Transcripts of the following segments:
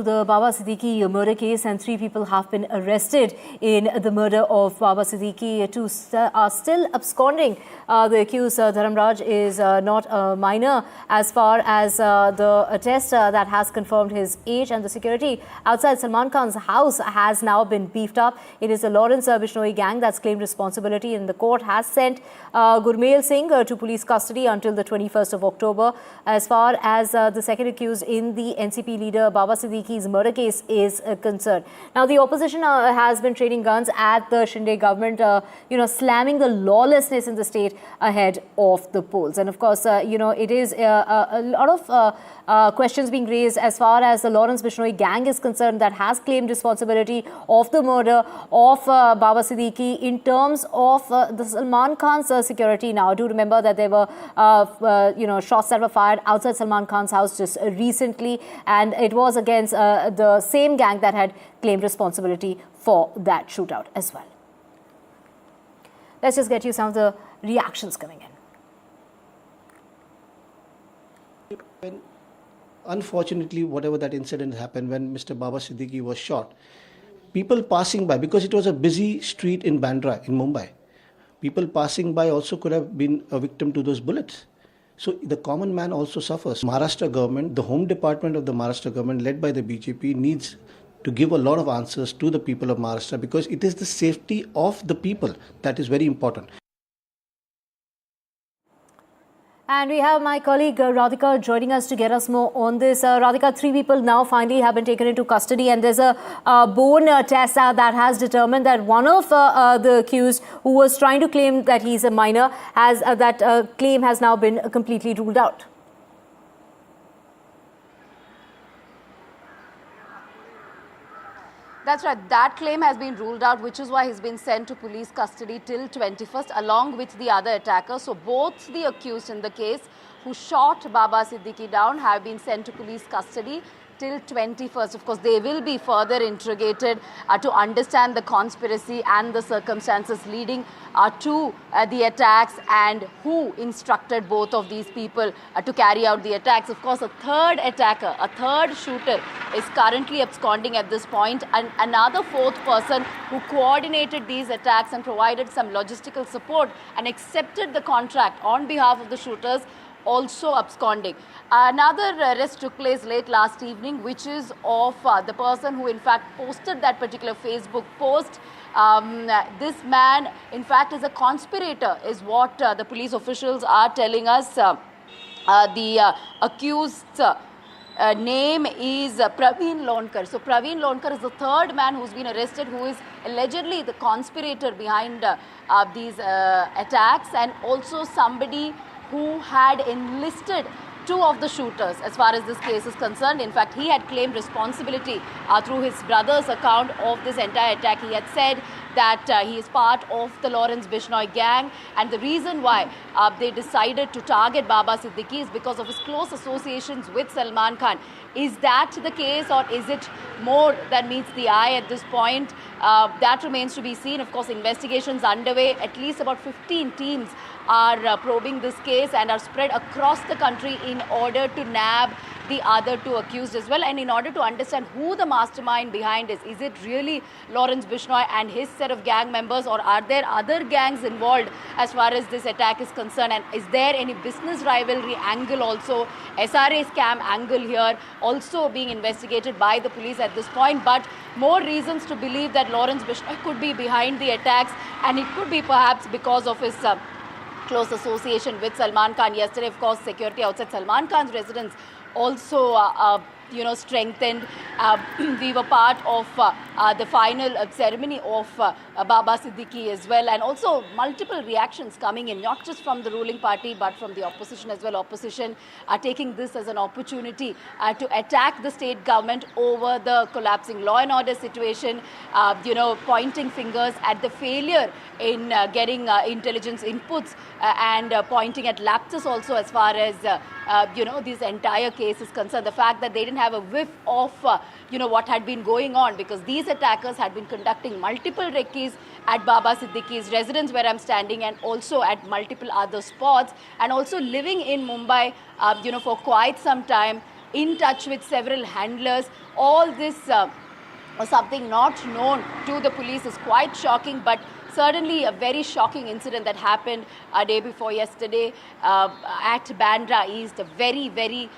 The Baba Siddique murder case, and 3 people have been arrested in the murder of Baba Siddique. 2 are still absconding. The accused, Dharamraj, is not a minor as far as the test that has confirmed his age, and the security outside Salman Khan's house has now been beefed up. It is the Lawrence Bishnoi gang that's claimed responsibility, and the court has sent Gurmail Singh to police custody until the 21st of October. As far as the second accused in the NCP leader Baba Siddique's murder case is concerned. Now, the opposition has been training guns at the Shinde government, slamming the lawlessness in the state ahead of the polls. And of course, it is a lot of questions being raised as far as the Lawrence Bishnoi gang is concerned, that has claimed responsibility of the murder of Baba Siddique in terms of the Salman Khan's security. Now, do remember that there were shots that were fired outside Salman Khan's house just recently, and it was against the same gang that had claimed responsibility for that shootout as well. Let's just get you some of the reactions coming in. Unfortunately, whatever that incident happened when Mr. Baba Siddique was shot, people passing by, because it was a busy street in Bandra in Mumbai, people passing by also could have been a victim to those bullets. So the common man also suffers. Maharashtra government, the Home Department of the Maharashtra government led by the BJP, needs to give a lot of answers to the people of Maharashtra, because it is the safety of the people that is very important. And we have my colleague Radhika joining us to get us more on this. Radhika, 3 people now finally have been taken into custody, and there's a bone test that has determined that one of the accused, who was trying to claim that he's a minor, has that claim has now been completely ruled out. That's right. That claim has been ruled out, which is why he's been sent to police custody till 21st, along with the other attackers. So both the accused in the case who shot Baba Siddique down have been sent to police custody till 21st. Of course, they will be further interrogated to understand the conspiracy and the circumstances leading to the attacks, and who instructed both of these people to carry out the attacks. Of course, a third attacker, a third shooter is currently absconding at this point, and another 4th person who coordinated these attacks and provided some logistical support and accepted the contract on behalf of the shooters, also absconding. Another arrest took place late last evening, which is of the person who in fact posted that particular Facebook post. This man in fact is a conspirator, is what the police officials are telling us. The accused name is Praveen Lonkar. So Praveen Lonkar is the 3rd man who's been arrested, who is allegedly the conspirator behind these attacks, and also somebody who had enlisted 2 of the shooters as far as this case is concerned. In fact, he had claimed responsibility through his brother's account of this entire attack. He had said that he is part of the Lawrence Bishnoi gang, and the reason why they decided to target Baba Siddique is because of his close associations with Salman Khan. Is that the case, or is it more than meets the eye at this point? That remains to be seen. Of course, investigations underway. At least about 15 teams are probing this case and are spread across the country in order to nab the other 2 accused as well, and in order to understand who the mastermind behind is. Is it really Lawrence Bishnoi and his set of gang members, or are there other gangs involved as far as this attack is concerned? And is there any business rivalry angle also, SRA scam angle here, also being investigated by the police at this point? But more reasons to believe that Lawrence Bishnoi could be behind the attacks, and it could be perhaps because of his close association with Salman Khan. Yesterday, of course, security outside Salman Khan's residence also strengthened. We were part of the final ceremony of Baba Siddique as well, and also multiple reactions coming in, not just from the ruling party but from the opposition as well. Opposition are taking this as an opportunity to attack the state government over the collapsing law and order situation, pointing fingers at the failure in getting intelligence inputs and pointing at lapses also as far as this entire case is concerned. The fact that they didn't have a whiff of what had been going on, because these attackers had been conducting multiple recce's at Baba Siddique's residence where I'm standing, and also at multiple other spots, and also living in Mumbai for quite some time. in touch with several handlers. All this or something not known to the police is quite shocking, but certainly a very shocking incident that happened a day before yesterday at Bandra East, a very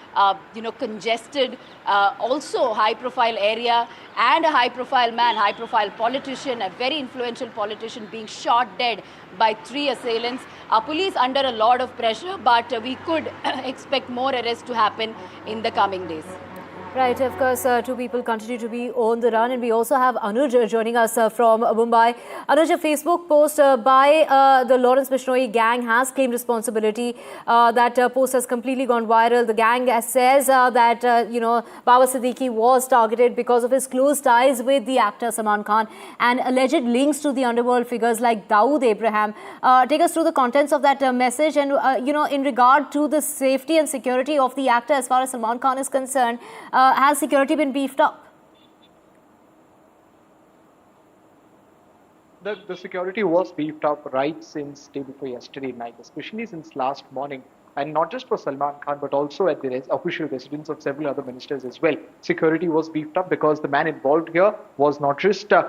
congested, also high-profile area, and a high-profile man, high-profile politician, a very influential politician being shot dead by 3 assailants. Police under a lot of pressure, but we could expect more arrests to happen in the coming days. Right, of course, 2 people continue to be on the run, and we also have Anuj joining us from Mumbai. Anuj, a Facebook post by the Lawrence Bishnoi gang has claimed responsibility. That post has completely gone viral. The gang says that, Baba Siddique was targeted because of his close ties with the actor Salman Khan and alleged links to the underworld figures like Dawood Abraham. Take us through the contents of that message and, in regard to the safety and security of the actor as far as Salman Khan is concerned. Has security been beefed up? The security was beefed up right since day before yesterday night, especially since last morning. And not just for Salman Khan, but also at the official residence of several other ministers as well. Security was beefed up because the man involved here was not just, a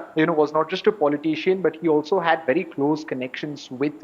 politician, but he also had very close connections with,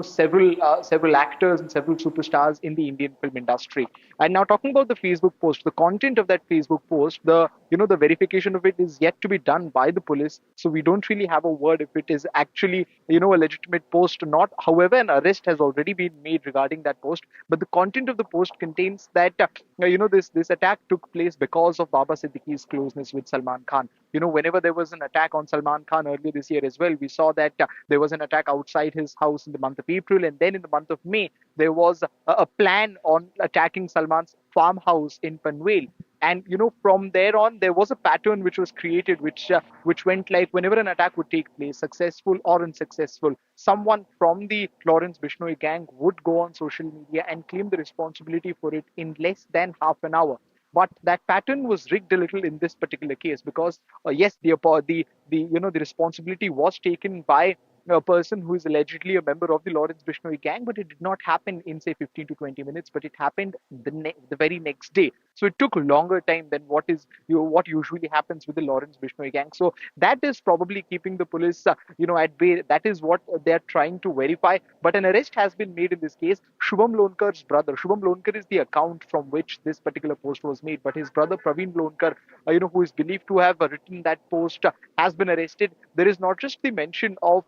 several actors and several superstars in the Indian film industry. And now talking about the Facebook post, the content of that Facebook post, the verification of it is yet to be done by the police. So we don't really have a word if it is actually, a legitimate post or not. However, an arrest has already been made regarding that post. But the content of the post contains that, this attack took place because of Baba Siddique's closeness with Salman Khan. Whenever there was an attack on Salman Khan earlier this year as well, we saw that there was an attack outside his house in the month of April. And then in the month of May, there was a plan on attacking Salman's farmhouse in Panvel. And from there on, there was a pattern which was created, which went like whenever an attack would take place, successful or unsuccessful, someone from the Lawrence Bishnoi gang would go on social media and claim the responsibility for it in less than half an hour. But that pattern was rigged a little in this particular case because yes, the responsibility was taken by a person who is allegedly a member of the Lawrence Bishnoi gang, but it did not happen in say 15 to 20 minutes, but it happened the very next day. So it took longer time than what usually happens with the Lawrence Bishnoi gang. So that is probably keeping the police, at bay. That is what they are trying to verify. But an arrest has been made in this case. Shubham Lonkar's brother. Shubham Lonkar is the account from which this particular post was made. But his brother Praveen Lonkar, who is believed to have written that post, has been arrested. There is not just the mention of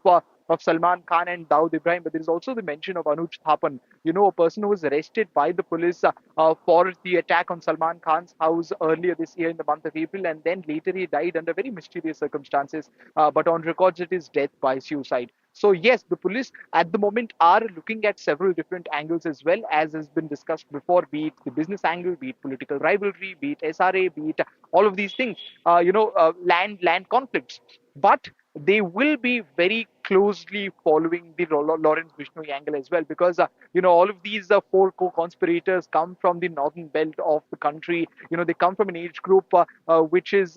Salman Khan and Dawood Ibrahim, but there is also the mention of Anuj Thapan, a person who was arrested by the police for the attack on Salman Khan's house earlier this year in the month of April, and then later he died under very mysterious circumstances, but on records it is death by suicide. So yes, the police at the moment are looking at several different angles as well, as has been discussed before, be it the business angle, be it political rivalry, be it SRA, be it all of these things, land conflicts. But they will be very closely following the Lawrence Bishnoi angle as well, because all of these 4 co-conspirators come from the northern belt of the country. They come from an age group which is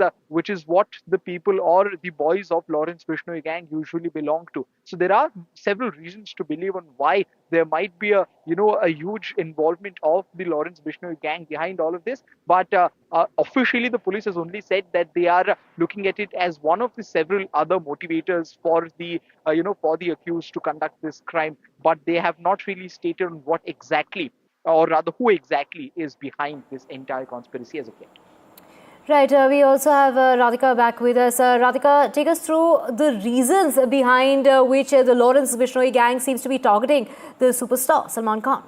what the people or the boys of Lawrence Bishnoi gang usually belong to. So there are several reasons to believe on why there might be a huge involvement of the Lawrence Bishnoi gang behind all of this. But officially, the police has only said that they are looking at it as one of the several other motivators for the accused to conduct this crime. But they have not really stated on what exactly, or rather who exactly is behind this entire conspiracy as of yet. Right, we also have Radhika back with us. Radhika, take us through the reasons behind which the Lawrence Bishnoi gang seems to be targeting the superstar Salman Khan.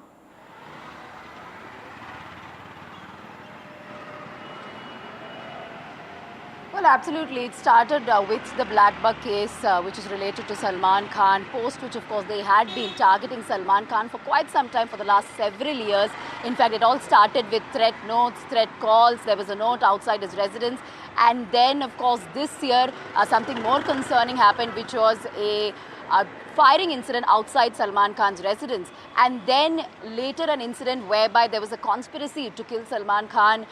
Well, absolutely. It started with the Black Buck case, which is related to Salman Khan, post which, of course, they had been targeting Salman Khan for quite some time, for the last several years. In fact, it all started with threat notes, threat calls. There was a note outside his residence. And then, of course, this year, something more concerning happened, which was a firing incident outside Salman Khan's residence, and then later an incident whereby there was a conspiracy to kill Salman Khan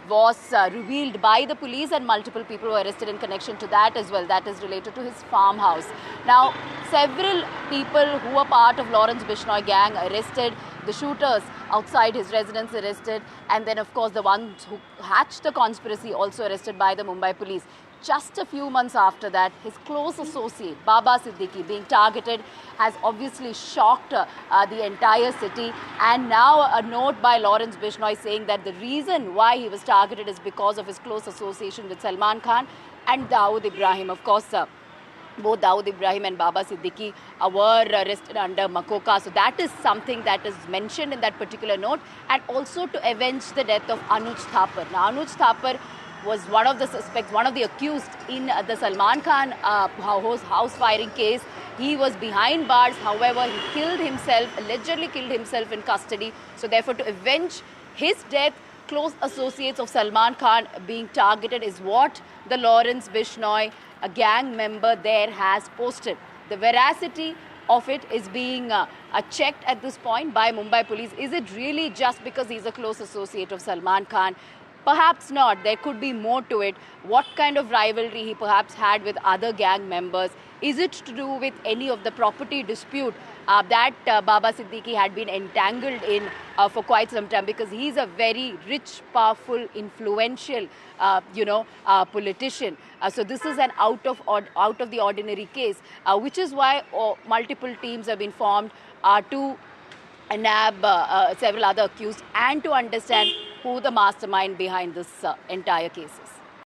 was revealed by the police, and multiple people were arrested in connection to that as well. That is related to his farmhouse. Now, several people who were part of Lawrence Bishnoi gang arrested, the shooters outside his residence arrested, and then of course the ones who hatched the conspiracy also arrested by the Mumbai police. Just a few months after that, his close associate, Baba Siddique, being targeted has obviously shocked the entire city. And now a note by Lawrence Bishnoi saying that the reason why he was targeted is because of his close association with Salman Khan and Dawood Ibrahim. Of course, both Dawood Ibrahim and Baba Siddique were arrested under Makoka. So that is something that is mentioned in that particular note. And also to avenge the death of Anuj Thapar. Now, Anuj Thapar was one of the suspects, one of the accused in the Salman Khan house firing case. He was behind bars. However, he killed himself, allegedly killed himself in custody. So therefore, to avenge his death, close associates of Salman Khan being targeted is what the Lawrence Bishnoi, a gang member there, has posted. The veracity of it is being checked at this point by Mumbai police. Is it really just because he's a close associate of Salman Khan? Perhaps not. There could be more to it. What kind of rivalry he perhaps had with other gang members? Is it to do with any of the property dispute that Baba Siddique had been entangled in for quite some time? Because he's a very rich, powerful, influential, politician. So this is an out of the ordinary case, which is why multiple teams have been formed to nab several other accused and to understand who the mastermind behind this entire case is.